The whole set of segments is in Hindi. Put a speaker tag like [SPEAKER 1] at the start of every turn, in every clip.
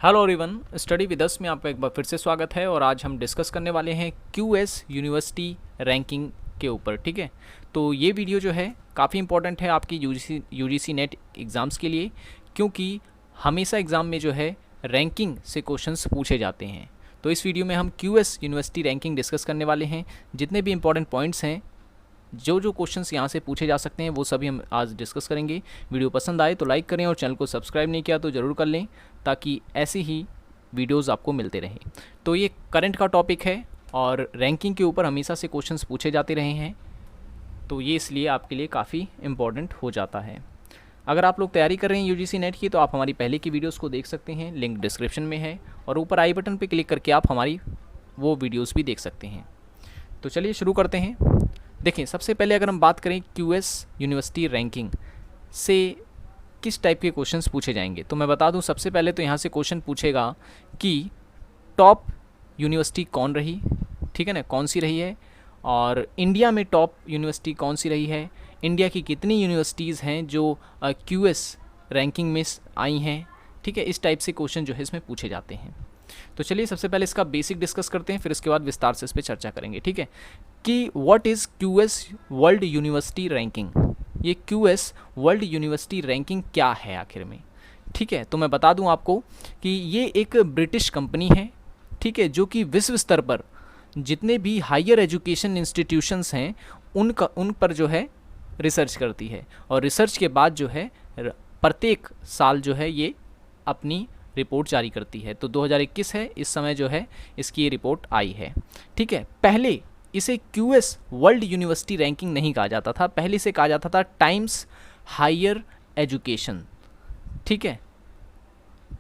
[SPEAKER 1] Hello everyone, study with us में आपका एक बार फिर से स्वागत है। और आज हम डिस्कस करने वाले हैं क्यूएस यूनिवर्सिटी रैंकिंग के ऊपर। ठीक है, तो ये वीडियो जो है काफ़ी इंपॉर्टेंट है आपकी यूजीसी नेट एग्ज़ाम्स के लिए, क्योंकि हमेशा एग्ज़ाम में जो है रैंकिंग से क्वेश्चंस पूछे जाते हैं। तो इस वीडियो में हम क्यूएस यूनिवर्सिटी रैंकिंग डिस्कस करने वाले हैं। जितने भी इंपॉर्टेंट पॉइंट्स हैं, जो क्वेश्चंस यहाँ से पूछे जा सकते हैं, वो सभी हम आज डिस्कस करेंगे। वीडियो पसंद आए तो लाइक करें और चैनल को सब्सक्राइब नहीं किया तो ज़रूर कर लें, ताकि ऐसे ही वीडियोस आपको मिलते रहें। तो ये करंट का टॉपिक है और रैंकिंग के ऊपर हमेशा से क्वेश्चंस पूछे जाते रहे हैं, तो ये इसलिए आपके लिए काफ़ी इम्पॉर्टेंट हो जाता है। अगर आप लोग तैयारी कर रहे हैं यूजीसी नेट की, तो आप हमारी पहले की वीडियोस को देख सकते हैं, लिंक डिस्क्रिप्शन में है, और ऊपर आई बटन पर क्लिक करके आप हमारी वो वीडियोज़ भी देख सकते हैं। तो चलिए शुरू करते हैं। देखें, सबसे पहले अगर हम बात करें क्यूएस यूनिवर्सिटी रैंकिंग से किस टाइप के क्वेश्चंस पूछे जाएंगे, तो मैं बता दूं, सबसे पहले तो यहाँ से क्वेश्चन पूछेगा कि टॉप यूनिवर्सिटी कौन रही, ठीक है ना, कौन सी रही है, और इंडिया में टॉप यूनिवर्सिटी कौन सी रही है, इंडिया की कितनी यूनिवर्सिटीज़ हैं जो क्यूएस रैंकिंग में आई हैं। ठीक है, इस टाइप से क्वेश्चन जो है इसमें पूछे जाते हैं। तो चलिए सबसे पहले इसका बेसिक डिस्कस करते हैं, फिर इसके बाद विस्तार से इस पर चर्चा करेंगे। ठीक है, कि what is QS world university ranking, ये क्यूएस वर्ल्ड यूनिवर्सिटी रैंकिंग क्या है आखिर में। ठीक है, तो मैं बता दूं आपको कि ये एक ब्रिटिश कंपनी है, ठीक है, जो कि विश्व स्तर पर जितने भी हायर एजुकेशन इंस्टीट्यूशंस हैं उन पर जो है रिसर्च करती है, और रिसर्च के बाद जो है प्रत्येक साल जो है ये अपनी रिपोर्ट जारी करती है। तो 2021 है इस समय जो है इसकी ये रिपोर्ट आई है। ठीक है, पहले इसे क्यूएस वर्ल्ड यूनिवर्सिटी रैंकिंग नहीं कहा जाता था, पहले इसे कहा जाता था टाइम्स हायर एजुकेशन। ठीक है,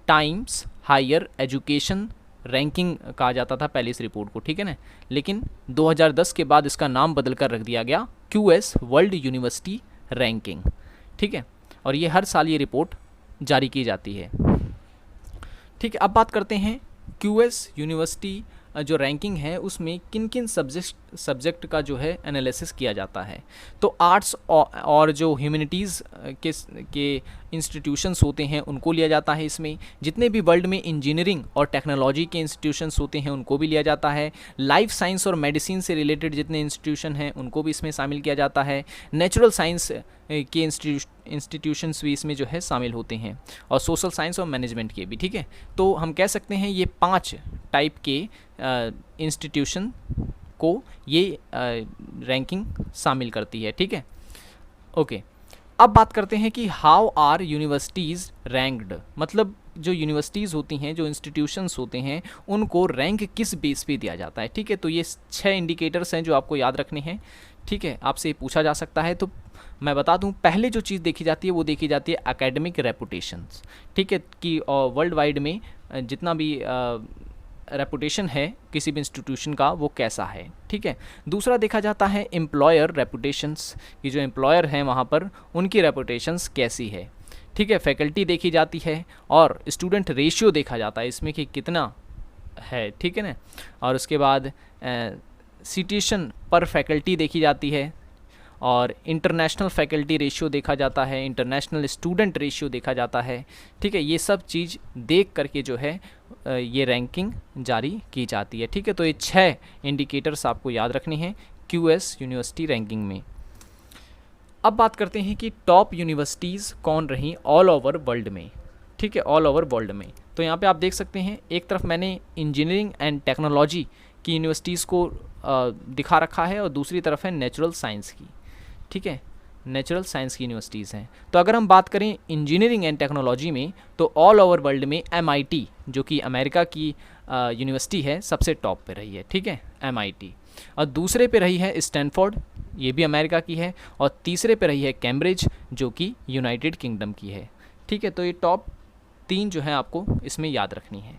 [SPEAKER 1] टाइम्स हायर एजुकेशन रैंकिंग कहा जाता था पहले इस रिपोर्ट को, ठीक है ना। लेकिन 2010 के बाद इसका नाम बदल कर रख दिया गया क्यूएस वर्ल्ड यूनिवर्सिटी रैंकिंग। ठीक है, और ये हर साल ये रिपोर्ट जारी की जाती है। ठीक है, अब बात करते हैं क्यूएस यूनिवर्सिटी जो रैंकिंग है उसमें किन किन सब्जेक्ट का जो है एनालिसिस किया जाता है। तो आर्ट्स और जो ह्यूमैनिटीज़ के इंस्टीट्यूशंस होते हैं उनको लिया जाता है इसमें। जितने भी वर्ल्ड में इंजीनियरिंग और टेक्नोलॉजी के इंस्टीट्यूशंस होते हैं उनको भी लिया जाता है। लाइफ साइंस और मेडिसिन से रिलेटेड जितने इंस्टीट्यूशन हैं उनको भी इसमें शामिल किया जाता है। नेचुरल साइंस के इंस्टीट्यूशंस भी इसमें जो है शामिल होते हैं, और सोशल साइंस और मैनेजमेंट के भी। ठीक है, तो हम कह सकते हैं ये 5 टाइप के इंस्टीट्यूशन को ये रैंकिंग शामिल करती है। ठीक है, ओके। अब बात करते हैं कि हाउ आर यूनिवर्सिटीज़ रैंक्ड, मतलब जो यूनिवर्सिटीज़ होती हैं, जो इंस्टीट्यूशंस होते हैं, उनको रैंक किस बेस पे दिया जाता है। ठीक है, तो ये 6 इंडिकेटर्स हैं जो आपको याद रखने हैं। ठीक है, आपसे पूछा जा सकता है, तो मैं बता दूं, पहले जो चीज़ देखी जाती है वो देखी जाती है एकेडमिक रेपुटेशंस। ठीक है, कि वर्ल्ड वाइड में जितना भी रेपुटेशन है किसी भी इंस्टीट्यूशन का वो कैसा है। ठीक है, दूसरा देखा जाता है एम्प्लॉयर रेपुटेशंस, कि जो एम्प्लॉयर हैं वहाँ पर उनकी रेपुटेशंस कैसी है। ठीक है, फैकल्टी देखी जाती है, और स्टूडेंट रेशियो देखा जाता है इसमें कि कितना है। ठीक है ना, और उसके बाद सिटेशन पर फैकल्टी देखी जाती है, और इंटरनेशनल फैकल्टी रेशियो देखा जाता है, इंटरनेशनल स्टूडेंट रेशियो देखा जाता है। ठीक है, ये सब चीज़ देख करके जो है ये रैंकिंग जारी की जाती है। ठीक है, तो ये 6 इंडिकेटर्स आपको याद रखने हैं क्यूएस यूनिवर्सिटी रैंकिंग में। अब बात करते हैं कि टॉप यूनिवर्सिटीज़ कौन रहीं ऑल ओवर वर्ल्ड में। ठीक है, ऑल ओवर वर्ल्ड में, तो यहाँ पे आप देख सकते हैं, एक तरफ मैंने इंजीनियरिंग एंड टेक्नोलॉजी की यूनिवर्सिटीज़ को दिखा रखा है, और दूसरी तरफ है नेचुरल साइंस की। ठीक है, नेचुरल साइंस की यूनिवर्सिटीज़ हैं। तो अगर हम बात करें इंजीनियरिंग एंड टेक्नोलॉजी में, तो ऑल ओवर वर्ल्ड में MIT, जो कि अमेरिका की यूनिवर्सिटी है, सबसे टॉप पे रही है। ठीक है, MIT, और दूसरे पे रही है स्टैनफोर्ड, ये भी अमेरिका की है, और तीसरे पे रही है कैम्ब्रिज, जो कि यूनाइटेड किंगडम की है। ठीक है, तो ये टॉप 3 जो है आपको इसमें याद रखनी है।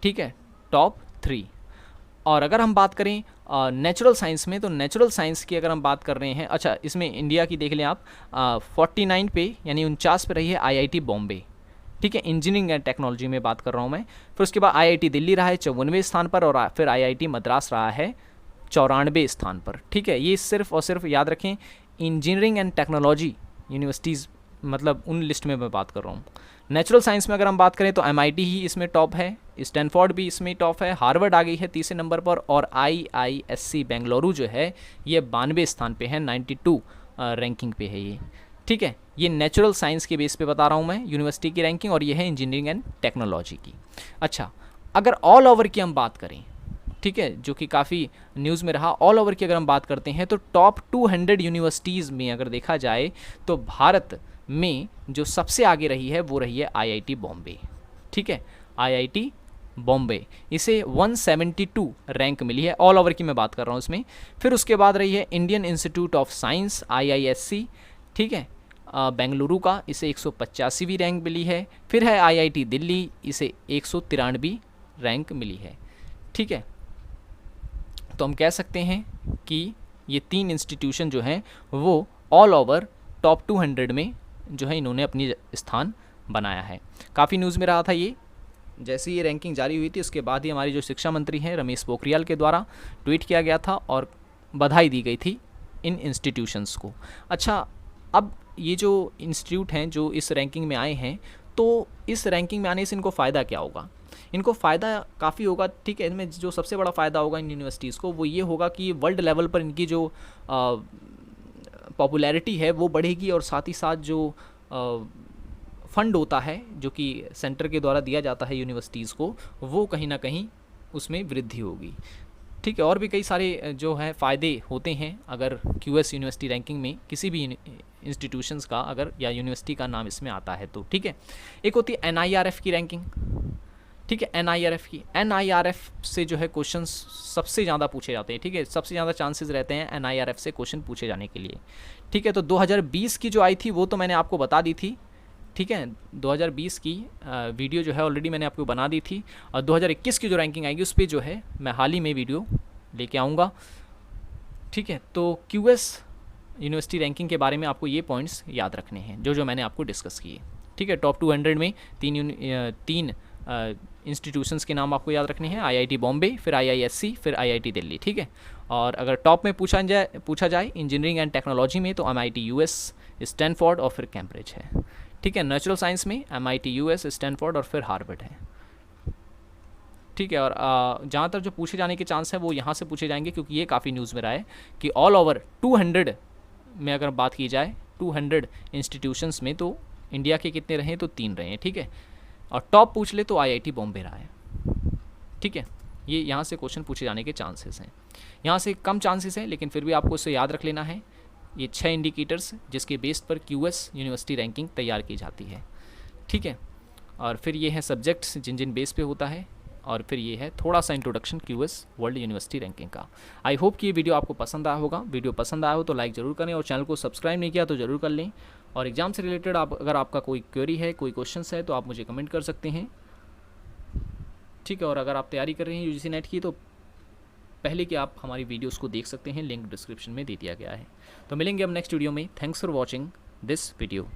[SPEAKER 1] ठीक है, टॉप 3। और अगर हम बात करें नेचुरल साइंस में, तो नेचुरल साइंस की अगर हम बात कर रहे हैं, अच्छा इसमें इंडिया की देख लें आप, 49 पे यानी 49 पे रही है IIT बॉम्बे। ठीक है, इंजीनियरिंग एंड टेक्नोलॉजी में बात कर रहा हूँ मैं। फिर उसके बाद IIT दिल्ली रहा है 54वें स्थान पर, और फिर IIT मद्रास रहा है 94 स्थान पर। ठीक है, ये सिर्फ और सिर्फ याद रखें इंजीनियरिंग एंड टेक्नोलॉजी यूनिवर्सिटीज़, मतलब उन लिस्ट में मैं बात कर रहा हूँ। नेचुरल साइंस में अगर हम बात करें तो MIT ही इसमें टॉप है, स्टैनफोर्ड भी इसमें टॉप है, हार्वर्ड आ गई है तीसरे नंबर पर, और IISc बेंगलुरु जो है ये 92 स्थान पे है, 92 रैंकिंग पे है ये। ठीक है, ये नेचुरल साइंस के बेस पे बता रहा हूँ मैं यूनिवर्सिटी की रैंकिंग, और ये है इंजीनियरिंग एंड टेक्नोलॉजी की। अच्छा, अगर ऑल ओवर की हम बात करें, ठीक है, जो कि काफ़ी न्यूज़ में रहा, ऑल ओवर की अगर हम बात करते हैं तो टॉप 200 यूनिवर्सिटीज़ में अगर देखा जाए तो भारत में जो सबसे आगे रही है वो रही है IIT बॉम्बे। ठीक है, IIT बॉम्बे, इसे 172 रैंक मिली है, ऑल ओवर की मैं बात कर रहा हूँ इसमें। फिर उसके बाद रही है Indian institute of science IISc, ठीक है, बेंगलुरु का, इसे 185वीं रैंक मिली है। फिर है IIT दिल्ली, इसे 193वीं रैंक मिली है। ठीक है, तो हम कह सकते हैं कि ये 3 इंस्टीट्यूशन जो हैं वो ऑल ओवर टॉप 200 में जो है इन्होंने अपनी स्थान बनाया है। काफ़ी न्यूज़ में रहा था ये, जैसे ये रैंकिंग जारी हुई थी उसके बाद ही हमारी जो शिक्षा मंत्री हैं रमेश पोखरियाल के द्वारा ट्वीट किया गया था और बधाई दी गई थी इन इंस्टीट्यूशंस को। अच्छा, अब ये जो इंस्टीट्यूट हैं जो इस रैंकिंग में आए हैं, तो इस रैंकिंग में आने से इनको फ़ायदा क्या होगा? इनको फ़ायदा काफ़ी होगा। ठीक है, इनमें जो सबसे बड़ा फ़ायदा होगा इन यूनिवर्सिटीज़ को वो ये होगा कि वर्ल्ड लेवल पर इनकी जो पॉपुलैरिटी है वो बढ़ेगी, और साथ ही साथ जो फ़ंड होता है जो कि सेंटर के द्वारा दिया जाता है यूनिवर्सिटीज़ को, वो कहीं ना कहीं उसमें वृद्धि होगी। ठीक है, और भी कई सारे जो है फ़ायदे होते हैं अगर QS यूनिवर्सिटी रैंकिंग में किसी भी इंस्टीट्यूशंस का अगर या यूनिवर्सिटी का नाम इसमें आता है तो। ठीक है, एक होती है NIRF की रैंकिंग। ठीक है, NIRF से जो है क्वेश्चन सबसे ज़्यादा पूछे जाते हैं। ठीक है, सबसे ज़्यादा चांसेस रहते हैं NIRF से क्वेश्चन पूछे जाने के लिए। ठीक है, तो 2020 की जो आई थी वो तो मैंने आपको बता दी थी। ठीक है, 2020 की वीडियो जो है ऑलरेडी मैंने आपको बना दी थी, और 2021 की जो रैंकिंग आएगी उस पर जो है मैं हाल ही में वीडियो लेके आऊँगा। ठीक है, तो QS यूनिवर्सिटी रैंकिंग के बारे में आपको ये पॉइंट्स याद रखने हैं जो मैंने आपको डिस्कस किए। ठीक है, टॉप 200 में तीन इंस्टीट्यूशंस के नाम आपको याद रखने हैं, IIT बॉम्बे, फिर IISc, फिर IIT दिल्ली। ठीक है, और अगर टॉप में पूछा जाए इंजीनियरिंग एंड टेक्नोलॉजी में तो MIT US, स्टैनफोर्ड और फिर कैम्ब्रिज है। ठीक है, नेचुरल साइंस में MIT US, स्टैनफोर्ड और फिर हार्वर्ड है। ठीक है, और जहाँ तक जो पूछे जाने के चांस है वो यहाँ से पूछे जाएंगे, क्योंकि ये काफ़ी न्यूज़ में रहा है कि ऑल ओवर 200 में अगर बात की जाए 200 इंस्टीट्यूशंस में तो इंडिया के कितने रहे, तो 3 रहे हैं। ठीक है, और टॉप पूछ ले तो IIT बॉम्बे रहा है। ठीक है, ये यहाँ से क्वेश्चन पूछे जाने के चांसेस हैं, यहाँ से कम चांसेस हैं, लेकिन फिर भी आपको इसे याद रख लेना है। ये 6 इंडिकेटर्स जिसके बेस पर QS यूनिवर्सिटी रैंकिंग तैयार की जाती है। ठीक है, और फिर ये है सब्जेक्ट्स जिन जिन बेस पे होता है, और फिर ये है थोड़ा सा introduction QS world university ranking का। आई होप कि ये वीडियो आपको पसंद आया होगा। वीडियो पसंद आया हो तो लाइक ज़रूर करें, और चैनल को सब्सक्राइब नहीं किया तो ज़रूर कर लें। और एग्ज़ाम से रिलेटेड अगर आपका कोई क्वेरी है, कोई क्वेश्चन है, तो आप मुझे कमेंट कर सकते हैं। ठीक है, और अगर आप तैयारी कर रहे हैं UGC नेट की तो पहले कि आप हमारी वीडियोस को देख सकते हैं, लिंक डिस्क्रिप्शन में दे दिया गया है। तो मिलेंगे अब नेक्स्ट वीडियो में। Thanks for watching this video.